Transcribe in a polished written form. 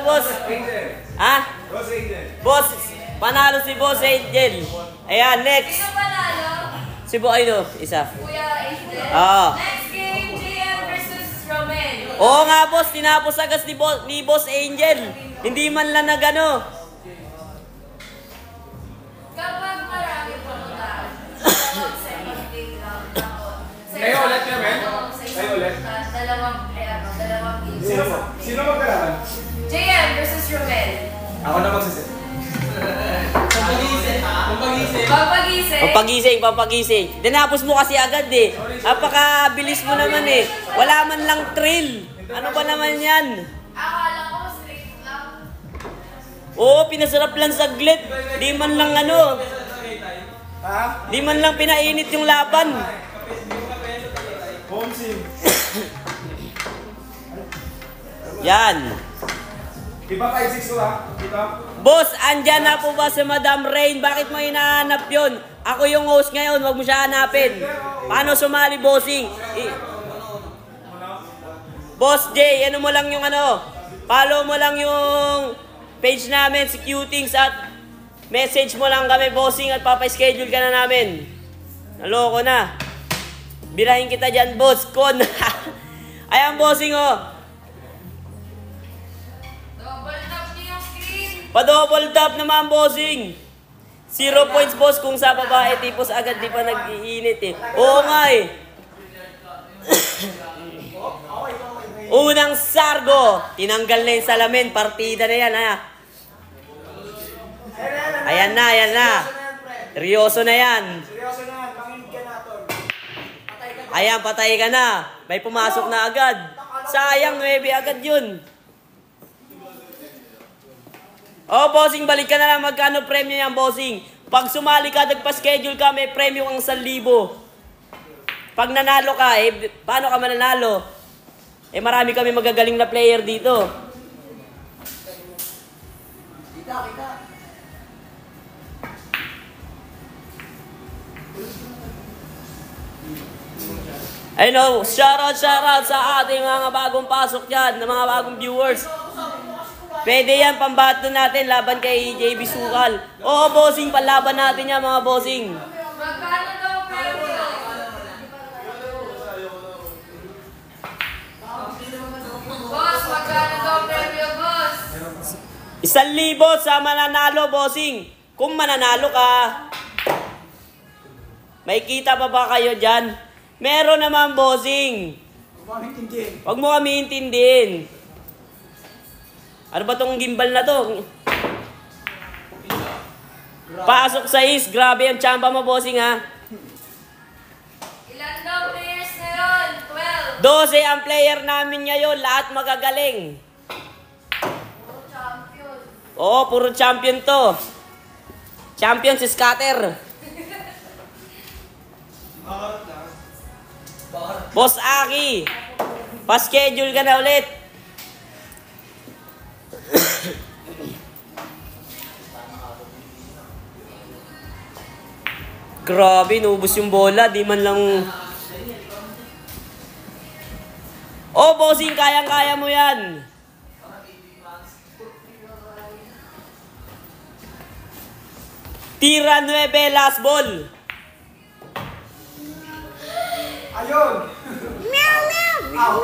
boss. Ha? Boss, panalo si Boss Angel. Ayan, next. Sino panalo? Si Boyno, isa. Kuya Angel. Next game, JM versus Romel. Oo nga, boss. Tinapos agad ni Boss Angel. Hindi man lang nagano. Kapag marami pumunta, dalawang second game lang ako. Kayo ulit niya, men? Kayo ulit? Dalawang game. Sino magkalaban? JM versus Romel. Ako na magsasit. Pampagising. Tinapos mo kasi agad eh. Napakabilis mo naman eh. Wala man lang thrill. Ano ba naman yan? Akala ko strict lang. Oo, pinasarap lang saglit. Di man lang ano. Di man lang pinainit yung laban. Yan. Iba 5-6 ko ha? Iba? Boss, andyan na po ba si Madam Rain? Bakit mo hinahanap yun? Ako yung host ngayon, wag mo siya hanapin. Paano sumali, bossing? Boss J, ano mo lang yung ano? Follow mo lang yung page namin, si Cutings, at message mo lang kami, bossing, at papaschedule ka na namin. Naloko na. Birahin kita dyan, boss. Kon. Ayan, bossing, oh. Pa-double tap naman, bossing. 0 points, boss, kung sa babae, tipos agad di pa nag-iinit eh. Oo nga eh. Unang sargo. Tinanggal na yung salamin. Partida na yan, ha. Ayan na. Seryoso na yan. Ayan, patay ka na. May pumasok na agad. Sayang, 9 agad yun. Oh, bossing, balik ka na lang. Magkano premyo yan, bossing? Pag sumali ka, nagpa-schedule ka, may premyo kang 1,000. Pag nanalo ka, eh, paano ka mananalo? Eh, marami kami magagaling na player dito. Kita. Ayun o, shoutout sa ating mga bagong pasok dyan, na mga bagong viewers. Pwede yan, pambato natin laban kay JB Sukal. Oo, bossing, palaban natin yan, mga bossing. Magkano daw premyo? Boss, magkano daw premyo, boss? 1,000 sa mananalo, bossing. Kung mananalo ka, may kita pa ba kayo dyan? Meron naman, bossing. Huwag mo kami intindihin. Ano ba tong gimbal na to? Pasok sa is. Grabe ang tsamba mo, bossing, ha? Ilan daw players ngayon? 12 ang player namin ngayon. Lahat magagaling. Puro champion. Oo, puro champion to. Champion si Scatter. Boss Aki, pa-schedule ka na ulit. Grabe, nubos yung bola. Di man lang... Oh, bossing, kayang-kaya mo yan. Tira 9, last ball. Ayun! Meow.